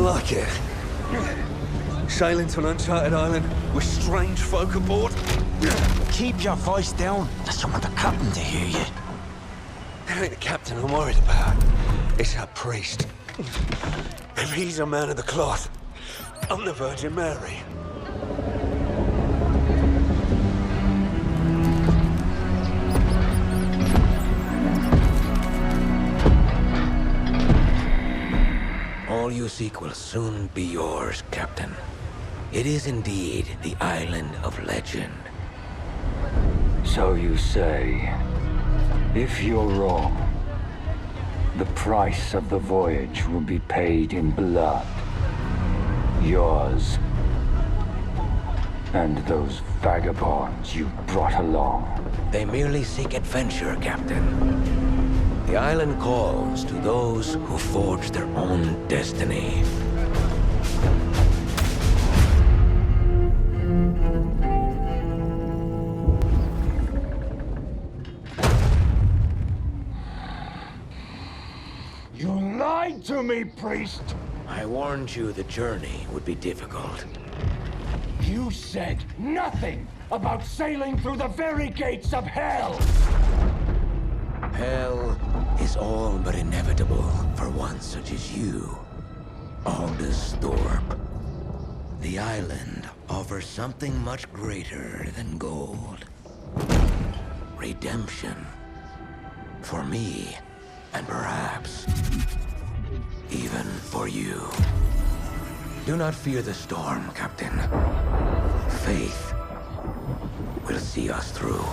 like it. Sailing to an uncharted island with strange folk aboard. Keep your voice down. I just want the captain to hear you. It ain't the captain I'm worried about. It's our priest. If he's a man of the cloth, I'm the Virgin Mary. All you seek will soon be yours, Captain. It is indeed the Island of Legend. So you say. If you're wrong, the price of the voyage will be paid in blood. Yours. And those vagabonds you brought along. They merely seek adventure, Captain. The island calls to those who forge their own destiny. You lied to me, priest! I warned you the journey would be difficult. You said nothing about sailing through the very gates of hell! Hell is all but inevitable for one such as you, Aldous Thorpe. The island offers something much greater than gold. Redemption. For me, and perhaps even for you. Do not fear the storm, Captain. Faith will see us through.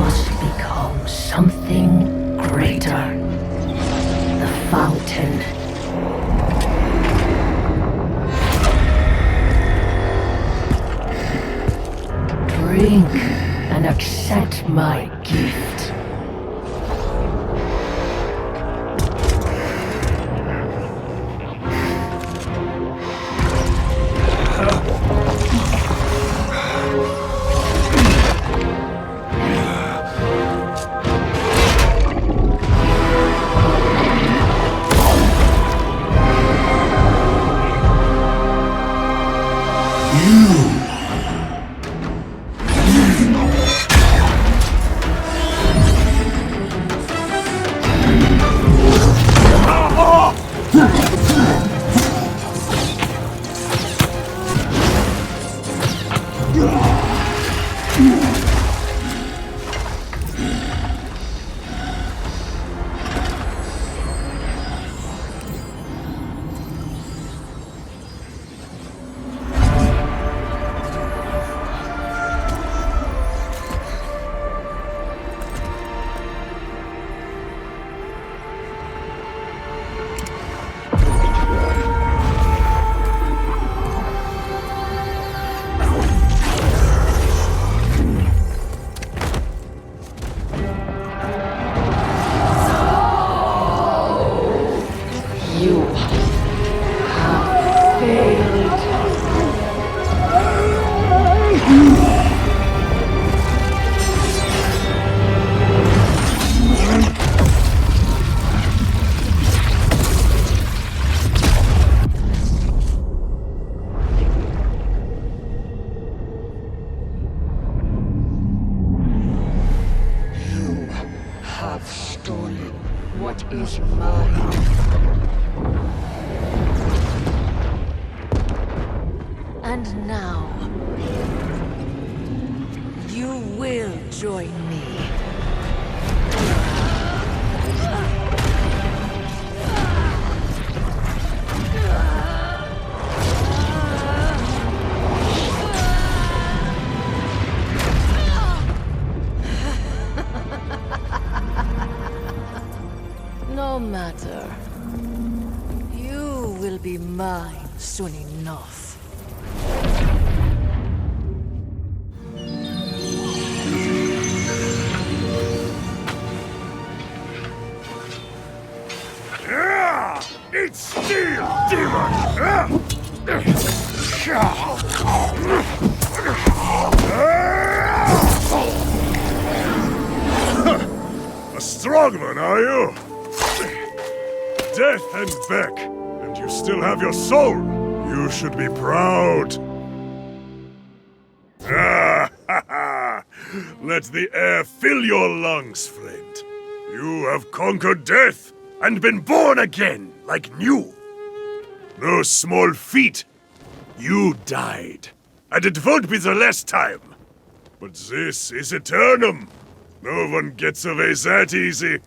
must become something greater. The fountain. Drink and accept my gift. What is mine? And now, you will join me. No matter. You will be mine soon enough. It's steel, demon! A strong one, are you? Death and back, and you still have your soul. You should be proud. Let the air fill your lungs, friend. You have conquered death and been born again, like new. No small feat. You died, and it won't be the last time. But this is Aeternum. No one gets away that easy.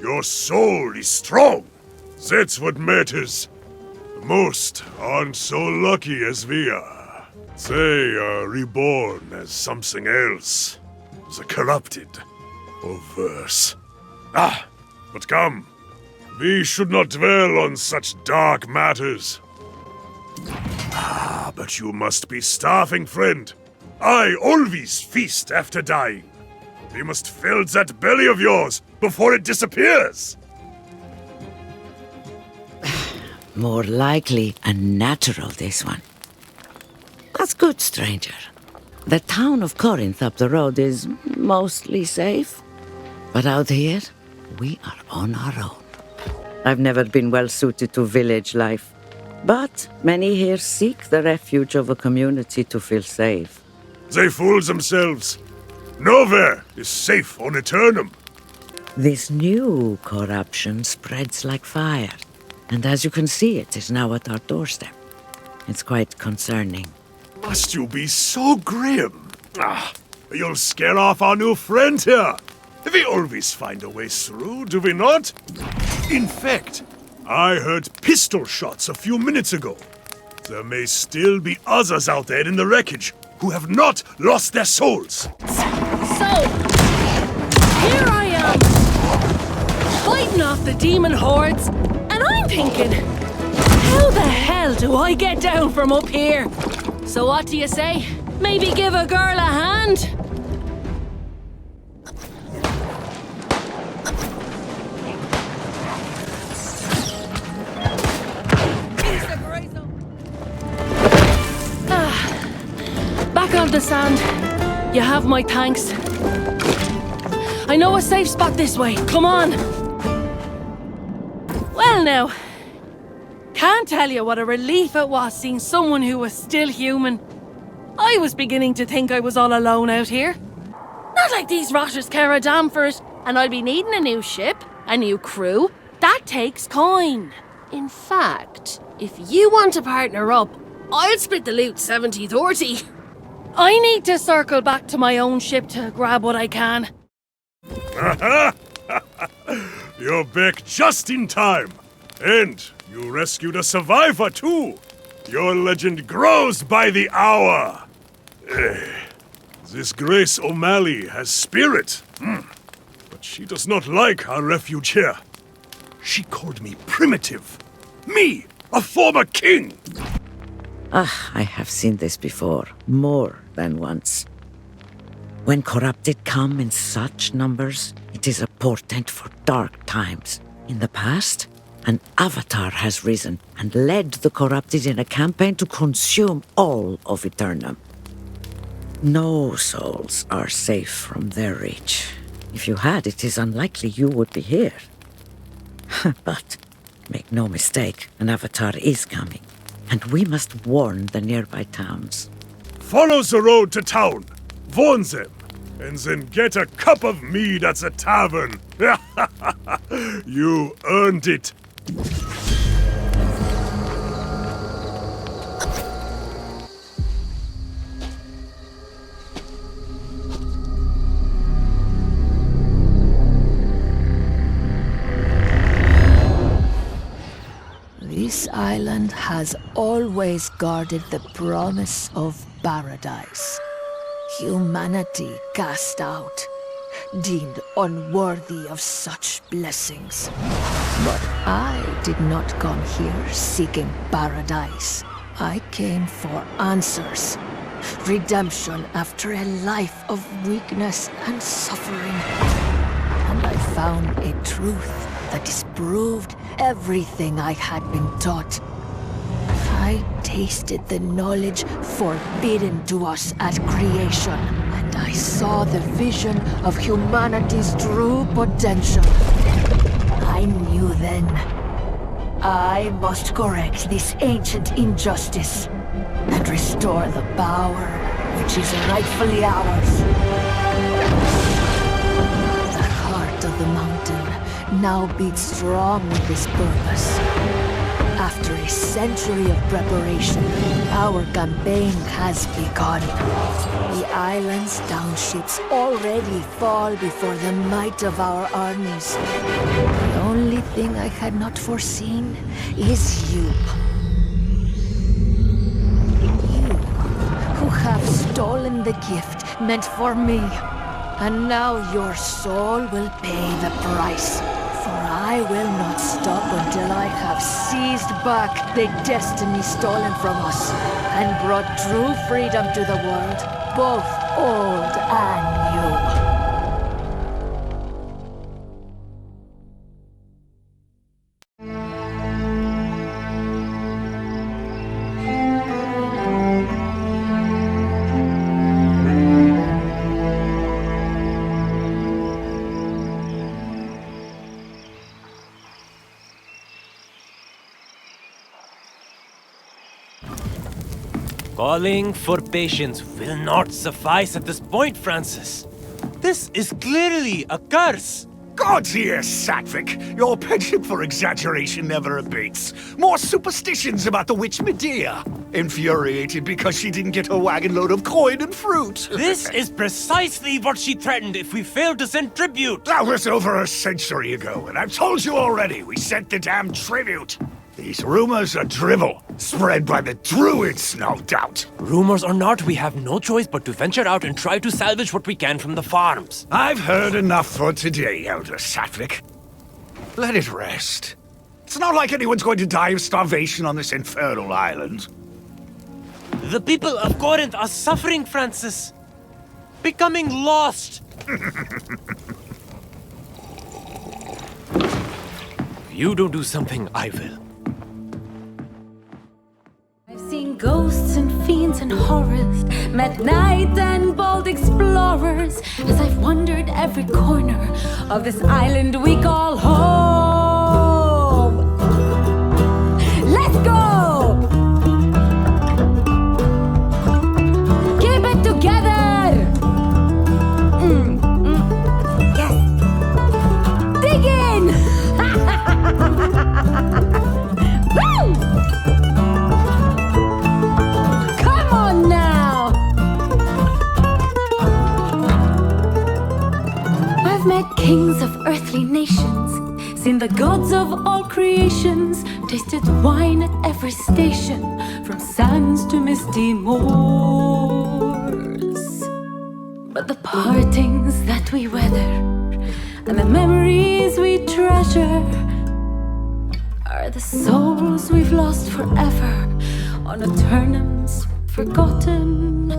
Your soul is strong. That's what matters. Most aren't so lucky as we are. They are reborn as something else. The corrupted, or worse. But come. We should not dwell on such dark matters. But you must be starving, friend. I always feast after dying. We must fill that belly of yours before it disappears. More likely unnatural, this one. That's good, stranger. The town of Corinth up the road is mostly safe. But out here, we are on our own. I've never been well suited to village life. But many here seek the refuge of a community to feel safe. They fool themselves. Nowhere is safe on Aeternum. This new corruption spreads like fire. And as you can see, it is now at our doorstep. It's quite concerning. Must you be so grim? You'll scare off our new friend here. We always find a way through, do we not? In fact, I heard pistol shots a few minutes ago. There may still be others out there in the wreckage who have not lost their souls. the demon hordes, and I'm thinking, how the hell do I get down from up here? So what do you say? Maybe give a girl a hand? Back on the sand. You have my thanks. I know a safe spot this way. Come on. Well now, can't tell you what a relief it was seeing someone who was still human. I was beginning to think I was all alone out here. Not like these rotters care a damn for it, and I'll be needing a new ship, a new crew. That takes coin. In fact, if you want to partner up, I'll split the loot 70-30. I need to circle back to my own ship to grab what I can. You're back just in time. And you rescued a survivor, too. Your legend grows by the hour. This Grace O'Malley has spirit. But she does not like our refuge here. She called me primitive. Me, a former king. I have seen this before, more than once. When corrupted come in such numbers, it is a portent for dark times. In the past, an avatar has risen and led the corrupted in a campaign to consume all of Aeternum. No souls are safe from their reach. If you had, it is unlikely you would be here. But make no mistake, an avatar is coming, and we must warn the nearby towns. Follow the road to town, warn them, and then get a cup of mead at the tavern. You earned it. This island has always guarded the promise of paradise. Humanity cast out, deemed unworthy of such blessings. But I did not come here seeking paradise. I came for answers. Redemption after a life of weakness and suffering. And I found a truth that disproved everything I had been taught. I tasted the knowledge forbidden to us at creation, and I saw the vision of humanity's true potential. I knew then, I must correct this ancient injustice and restore the power which is rightfully ours. The heart of the mountain now beats strong with this purpose. After a century of preparation, our campaign has begun. The island's townships already fall before the might of our armies. The only thing I had not foreseen is you. You, who have stolen the gift meant for me. And now your soul will pay the price. For I will not stop until I have seized back the destiny stolen from us and brought true freedom to the world, both old and new. Calling for patience will not suffice at this point, Francis. This is clearly a curse. God's ears, Satvik. Your penchant for exaggeration never abates. More superstitions about the witch Medea. Infuriated because she didn't get a wagon load of coin and fruit. This is precisely what she threatened if we failed to send tribute. That was over a century ago, and I've told you already, we sent the damn tribute. These rumors are drivel, spread by the druids, no doubt. Rumors or not, we have no choice but to venture out and try to salvage what we can from the farms. I've heard enough for today, Elder Satvik. Let it rest. It's not like anyone's going to die of starvation on this infernal island. The people of Corinth are suffering, Francis. Becoming lost. If you don't do something, I will. I've seen ghosts and fiends and horrors, met knights and bold explorers, as I've wandered every corner of this island we call home. Let's go! Keep it together! Yes! Dig in! Woo! Come on now! I've met kings of earthly nations, seen the gods of all creations, tasted wine at every station, from sands to misty moors. But the partings that we weather and the memories we treasure are the souls we've lost forever on Aeternum's forgotten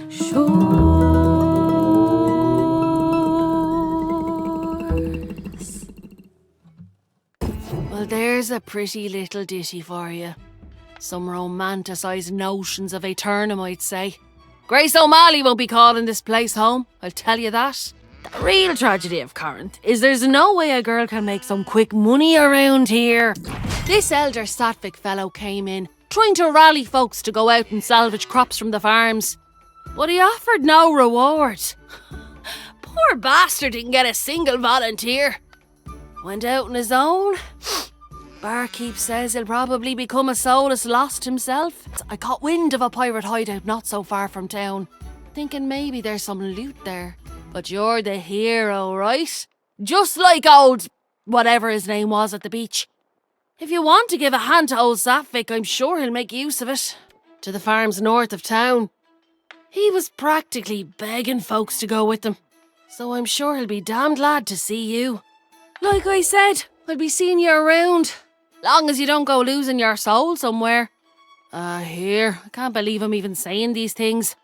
shores. Well, there's a pretty little ditty for you. Some romanticised notions of Aeternum, I'd say. Grace O'Malley won't be calling this place home, I'll tell you that. The real tragedy of Corinth is there's no way a girl can make some quick money around here. This elder Sattvic fellow came in, trying to rally folks to go out and salvage crops from the farms. But he offered no reward. Poor bastard didn't get a single volunteer. Went out on his own. Barkeep says he'll probably become a soulless lost himself. I caught wind of a pirate hideout not so far from town, thinking maybe there's some loot there. But you're the hero, right? Just like old whatever his name was at the beach. If you want to give a hand to old Sattvic, I'm sure he'll make use of it. To the farms north of town. He was practically begging folks to go with him. So I'm sure he'll be damned glad to see you. Like I said, I'll be seeing you around. Long as you don't go losing your soul somewhere. Here, I can't believe I'm even saying these things.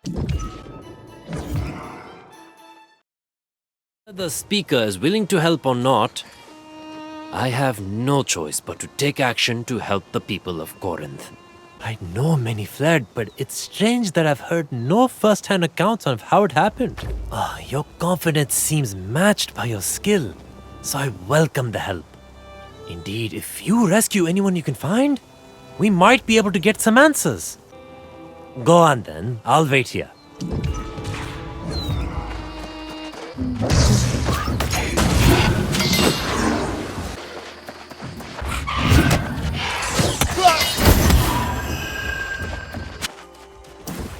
The speaker is willing to help or not, I have no choice but to take action to help the people of Corinth. I know many fled, but it's strange that I've heard no first-hand accounts of how it happened. Your confidence seems matched by your skill, so I welcome the help. Indeed, if you rescue anyone you can find, we might be able to get some answers. Go on then, I'll wait here.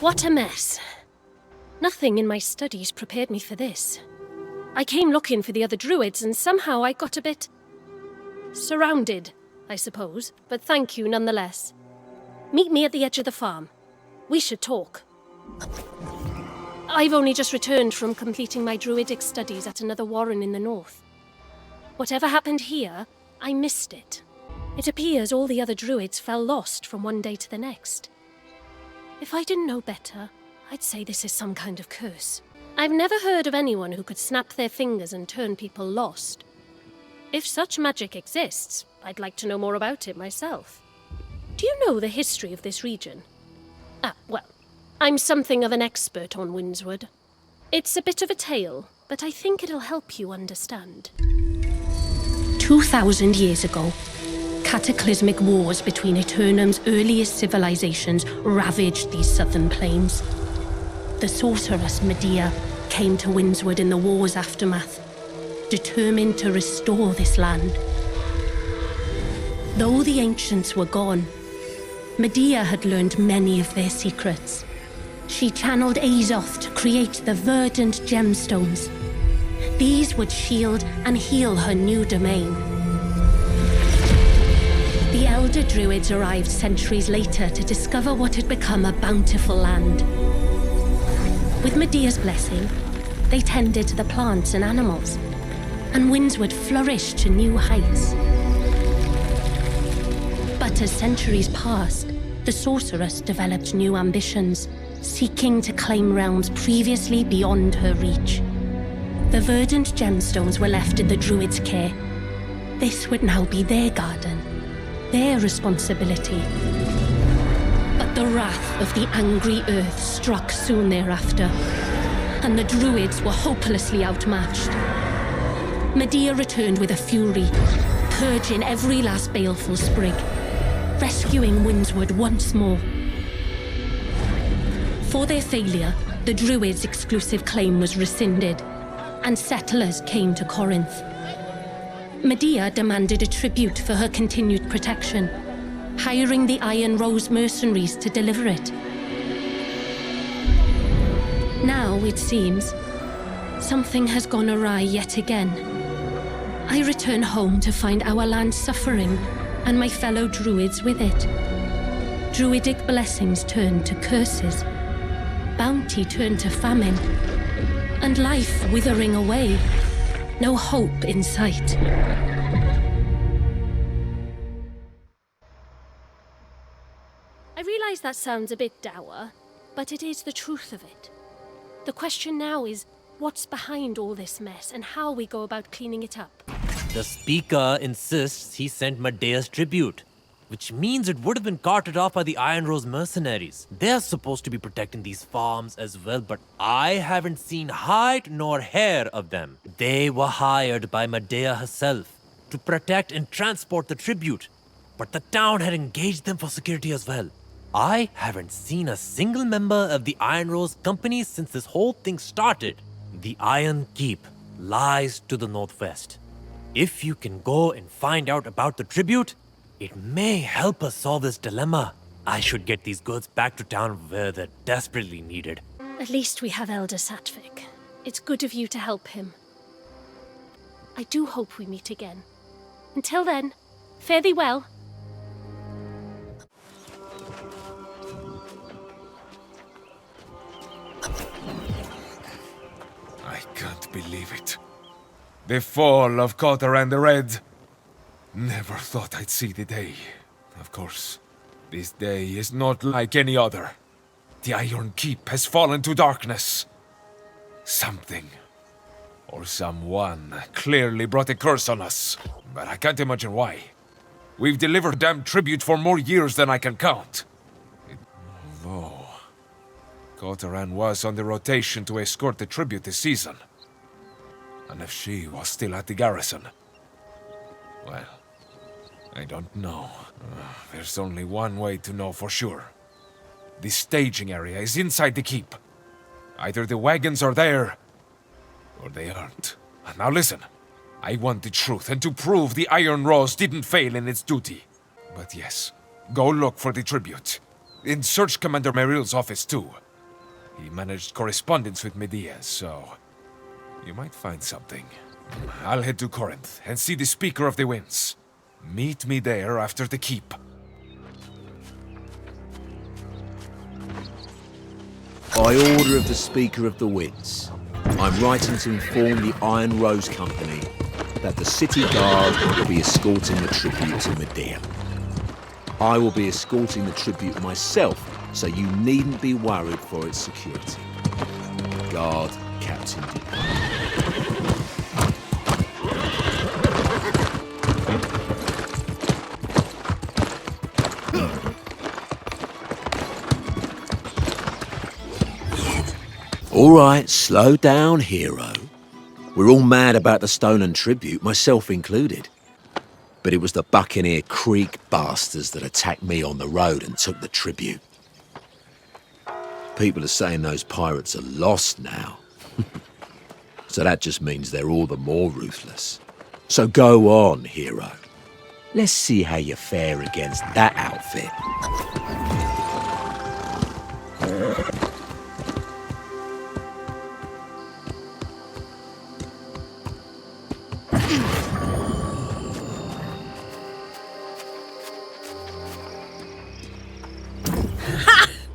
What a mess. Nothing in my studies prepared me for this. I came looking for the other druids and somehow I got a bit surrounded, I suppose, but thank you nonetheless. Meet me at the edge of the farm. We should talk. I've only just returned from completing my druidic studies at another warren in the north. Whatever happened here, I missed it. It appears all the other druids fell lost from one day to the next. If I didn't know better, I'd say this is some kind of curse. I've never heard of anyone who could snap their fingers and turn people lost. If such magic exists, I'd like to know more about it myself. Do you know the history of this region? Well, I'm something of an expert on Windsward. It's a bit of a tale, but I think it'll help you understand. 2,000 years ago, cataclysmic wars between Aeternum's earliest civilizations ravaged these southern plains. The sorceress Medea came to Windsward in the war's aftermath, determined to restore this land. Though the ancients were gone, Medea had learned many of their secrets. She channeled Azoth to create the verdant gemstones. These would shield and heal her new domain. The elder druids arrived centuries later to discover what had become a bountiful land. With Medea's blessing, they tended to the plants and animals, and Windsward flourished to new heights. But as centuries passed, the sorceress developed new ambitions, seeking to claim realms previously beyond her reach. The verdant gemstones were left in the druids' care. This would now be their garden, their responsibility. But the wrath of the angry earth struck soon thereafter, and the druids were hopelessly outmatched. Medea returned with a fury, purging every last baleful sprig, rescuing Windsward once more. For their failure, the druids' exclusive claim was rescinded, and settlers came to Corinth. Medea demanded a tribute for her continued protection, hiring the Iron Rose mercenaries to deliver it. Now, it seems, something has gone awry yet again. I return home to find our land suffering, and my fellow druids with it. Druidic blessings turned to curses, bounty turned to famine, and life withering away. No hope in sight. I realize that sounds a bit dour, but it is the truth of it. The question now is, what's behind all this mess and how we go about cleaning it up? The speaker insists he sent Medea's tribute, which means it would have been carted off by the Iron Rose mercenaries. They're supposed to be protecting these farms as well, but I haven't seen hide nor hair of them. They were hired by Medea herself to protect and transport the tribute, but the town had engaged them for security as well. I haven't seen a single member of the Iron Rose company since this whole thing started. The Iron Keep lies to the northwest. If you can go and find out about the tribute, it may help us solve this dilemma. I should get these goods back to town where they're desperately needed. At least we have Elder Satvik. It's good of you to help him. I do hope we meet again. Until then, fare thee well. I can't believe it. The fall of Cotter and the Red. Never thought I'd see the day. Of course, this day is not like any other. The Iron Keep has fallen to darkness. Something, or someone, clearly brought a curse on us. But I can't imagine why. We've delivered damn tribute for more years than I can count. Although, Kotaran was on the rotation to escort the tribute this season. And if she was still at the garrison, well, I don't know. There's only one way to know for sure. The staging area is inside the keep. Either the wagons are there, or they aren't. Now listen, I want the truth and to prove the Iron Rose didn't fail in its duty. But yes, go look for the tribute. And search Commander Meryl's office too. He managed correspondence with Medea, so you might find something. I'll head to Corinth and see the Speaker of the Winds. Meet me there after the keep. By order of the Speaker of the Winds, I'm writing to inform the Iron Rose Company that the City Guard will be escorting the tribute to Medea. I will be escorting the tribute myself, so you needn't be worried for its security. Guard, Captain Dupont. All right, slow down, hero. We're all mad about the stolen tribute, myself included. But it was the Buccaneer Creek bastards that attacked me on the road and took the tribute. People are saying those pirates are lost now. So that just means they're all the more ruthless. So go on, hero. Let's see how you fare against that outfit.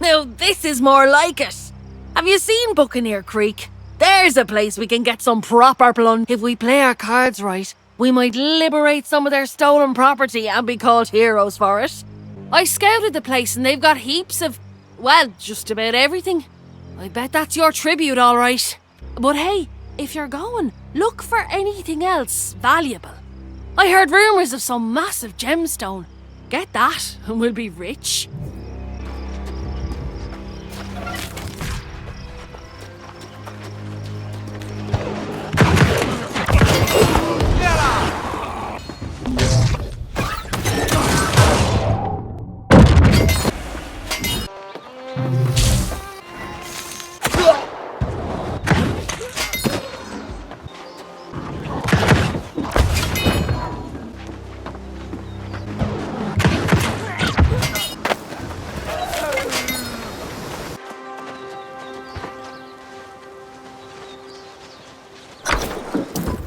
Now this is more like it. Have you seen Buccaneer Creek? There's a place we can get some proper plunge. If we play our cards right, we might liberate some of their stolen property and be called heroes for it. I scouted the place and they've got heaps of, well, just about everything. I bet that's your tribute, all right. But hey, if you're going, look for anything else valuable. I heard rumours of some massive gemstone. Get that and we'll be rich.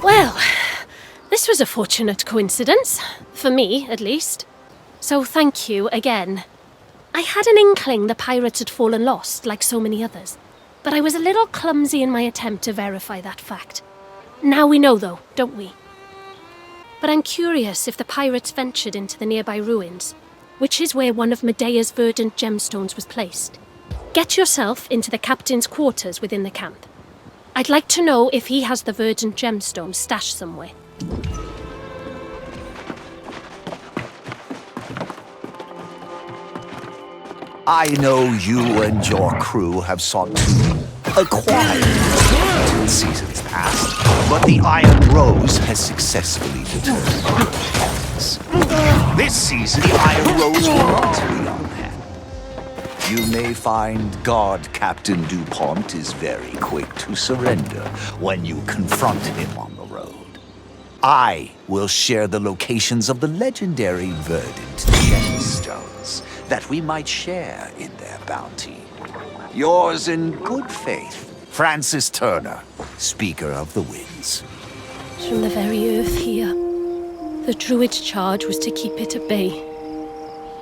Well, this was a fortunate coincidence. For me, at least. So thank you again. I had an inkling the pirates had fallen lost, like so many others. But I was a little clumsy in my attempt to verify that fact. Now we know, though, don't we? But I'm curious if the pirates ventured into the nearby ruins, which is where one of Medea's verdant gemstones was placed. Get yourself into the captain's quarters within the camp. I'd like to know if he has the verdant gemstone stashed somewhere. I know you and your crew have sought to acquire it in seasons past, but the Iron Rose has successfully deterred your plans. This season, the Iron Rose will not be on hand. You may find Guard Captain DuPont is very quick to surrender when you confront him on the road. I will share the locations of the legendary verdant gemstones that we might share in their bounty. Yours in good faith, Francis Turner, Speaker of the Winds. From the very earth here, the Druid's charge was to keep it at bay.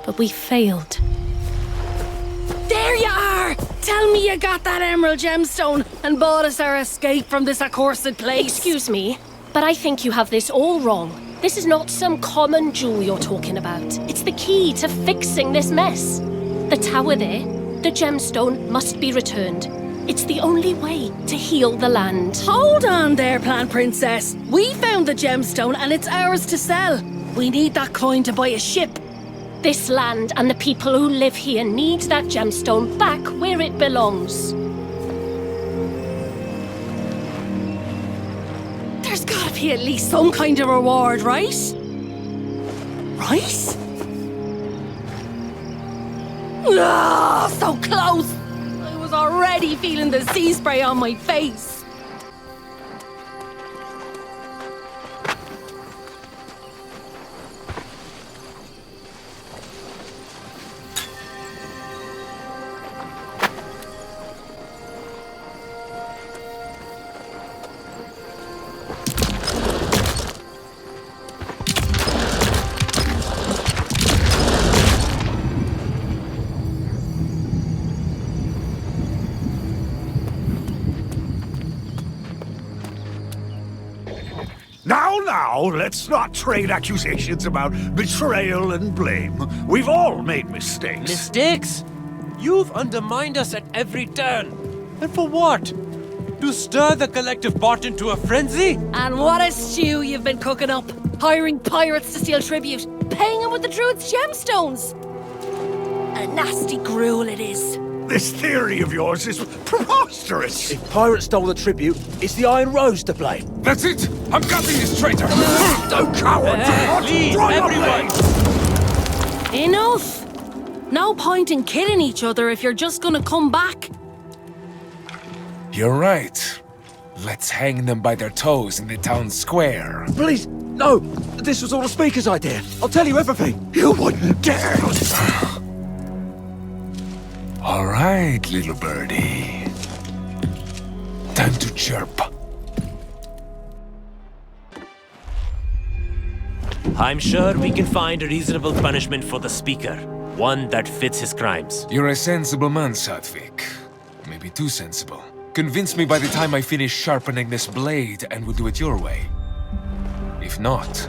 But we failed. There you are! Tell me you got that emerald gemstone and bought us our escape from this accursed place. Excuse me, but I think you have this all wrong. This is not some common jewel you're talking about. It's the key to fixing this mess. The tower there, the gemstone must be returned. It's the only way to heal the land. Hold on there, Plant Princess. We found the gemstone and it's ours to sell. We need that coin to buy a ship. This land and the people who live here need that gemstone back where it belongs. There's gotta be at least some kind of reward, right? Right? Ah, so close! I was already feeling the sea spray on my face. Now, let's not trade accusations about betrayal and blame. We've all made mistakes. Mistakes? You've undermined us at every turn. And for what? To stir the collective pot into a frenzy? And what a stew you've been cooking up. Hiring pirates to steal tribute, paying them with the Druid's gemstones. A nasty gruel it is. This theory of yours is preposterous. If pirates stole the tribute, it's the Iron Rose to blame. That's it! I'm cutting this traitor! Don't coward! Please, everyone! Enough! No point in killing each other if you're just gonna come back. You're right. Let's hang them by their toes in the town square. Please, no! This was all the Speaker's idea. I'll tell you everything. You wouldn't dare! All right, little birdie. Time to chirp. I'm sure we can find a reasonable punishment for the Speaker. One that fits his crimes. You're a sensible man, Sadvik. Maybe too sensible. Convince me by the time I finish sharpening this blade and we'll do it your way. If not,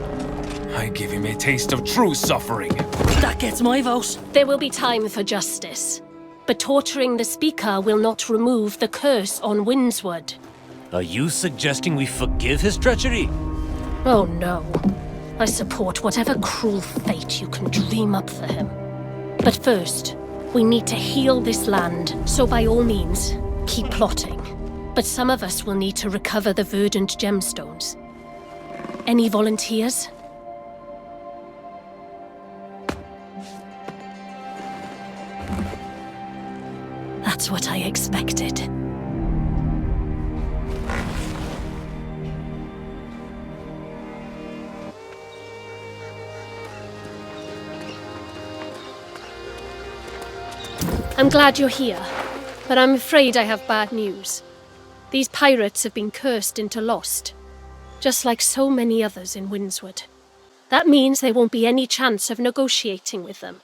I give him a taste of true suffering. That gets my vote. There will be time for justice. But torturing the Speaker will not remove the curse on Windsward. Are you suggesting we forgive his treachery? Oh no. I support whatever cruel fate you can dream up for him. But first, we need to heal this land, so by all means, keep plotting. But some of us will need to recover the verdant gemstones. Any volunteers? That's what I expected. I'm glad you're here, but I'm afraid I have bad news. These pirates have been cursed into lost, just like so many others in Windsward. That means there won't be any chance of negotiating with them.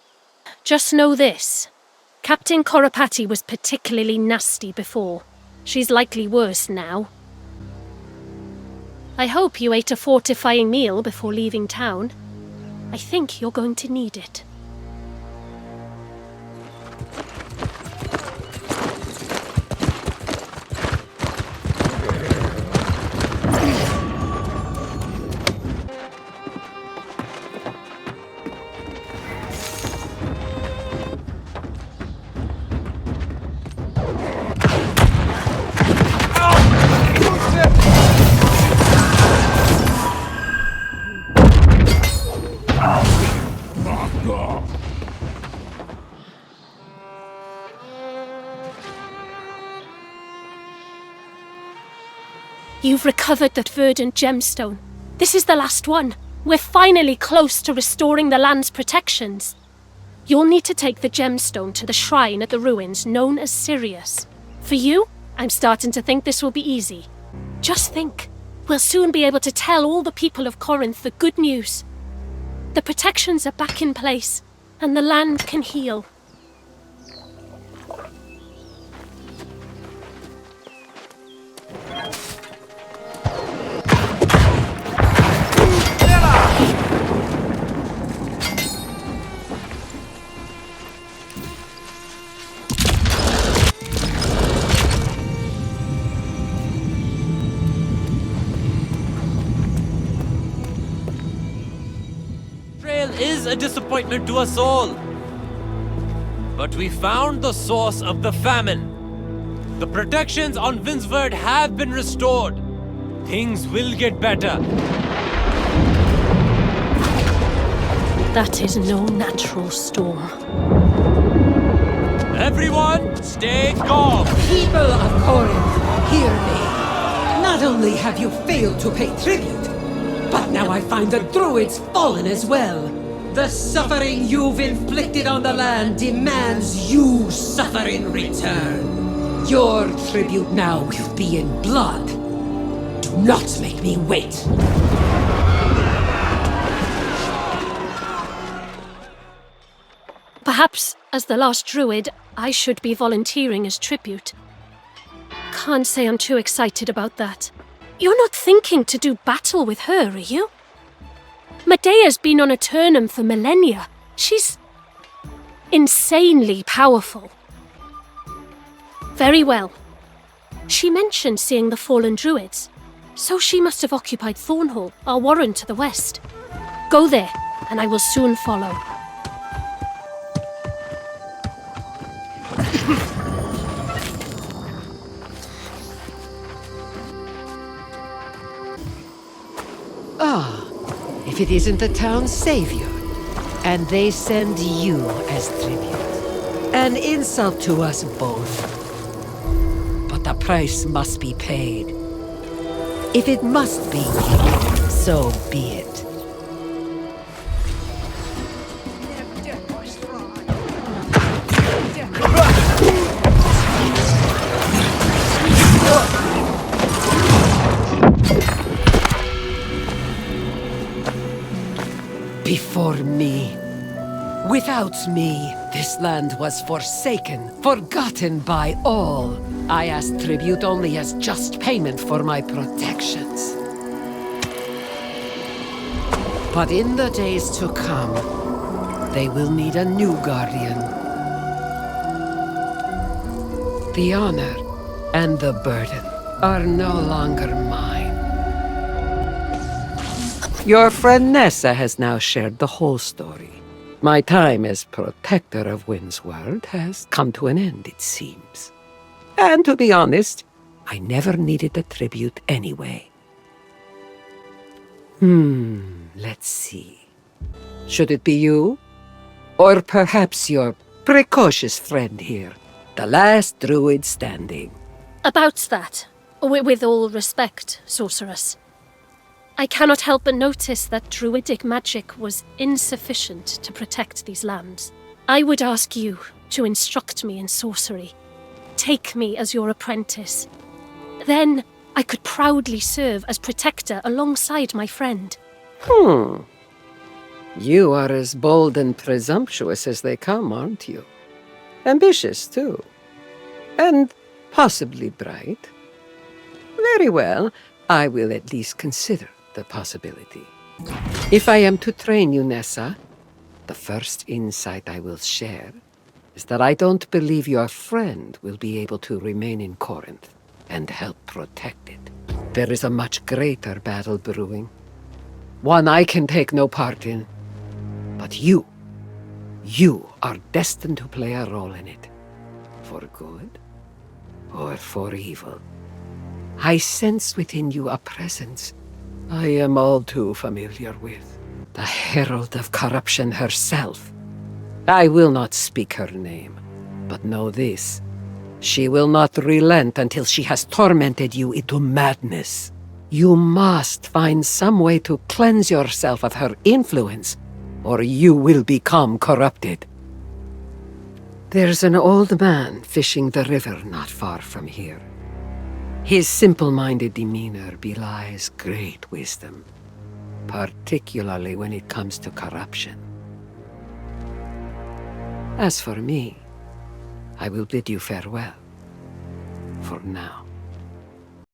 Just know this. Captain Koropati was particularly nasty before. She's likely worse now. I hope you ate a fortifying meal before leaving town. I think you're going to need it. You've recovered that verdant gemstone. This is the last one. We're finally close to restoring the land's protections. You'll need to take the gemstone to the shrine at the ruins known as Sirius. For you, I'm starting to think this will be easy. Just think, we'll soon be able to tell all the people of Corinth the good news. The protections are back in place, and the land can heal. Is a disappointment to us all. But we found the source of the famine. The protections on Windsward have been restored. Things will get better. That is no natural storm. Everyone, stay calm. People of Corinth, hear me. Not only have you failed to pay tribute, but now I find the Druids fallen as well. The suffering you've inflicted on the land demands you suffer in return. Your tribute now will be in blood. Do not make me wait. Perhaps, as the last druid, I should be volunteering as tribute. Can't say I'm too excited about that. You're not thinking to do battle with her, are you? Medea's been on Aeternum for millennia. She's insanely powerful. Very well. She mentioned seeing the fallen druids, so she must have occupied Thornhall, our warren to the west. Go there, and I will soon follow. If it isn't the town's savior, and they send you as tribute. An insult to us both. But the price must be paid. If it must be, so be it. Before me. Without me, This land was forsaken, forgotten by all. I asked tribute only as just payment for my protections. But in the days to come, they will need a new guardian. The honor and the burden are no longer mine. Your friend Nessa has now shared the whole story. My time as protector of Windsward has come to an end, it seems. And to be honest, I never needed a tribute anyway. Let's see. Should it be you? Or perhaps your precocious friend here, the last druid standing? About that, with all respect, sorceress, I cannot help but notice that druidic magic was insufficient to protect these lands. I would ask you to instruct me in sorcery. Take me as your apprentice. Then I could proudly serve as protector alongside my friend. You are as bold and presumptuous as they come, aren't you? Ambitious, too. And possibly bright. Very well, I will at least consider the possibility. If I am to train you, Nessa, the first insight I will share is that I don't believe your friend will be able to remain in Corinth and help protect it. There is a much greater battle brewing. One I can take no part in. But you are destined to play a role in it. For good or for evil. I sense within you a presence I am all too familiar with. The herald of corruption herself. I will not speak her name, but know this. She will not relent until she has tormented you into madness. You must find some way to cleanse yourself of her influence, or you will become corrupted. There's an old man fishing the river not far from here. His simple-minded demeanor belies great wisdom, particularly when it comes to corruption. As for me, I will bid you farewell, for now.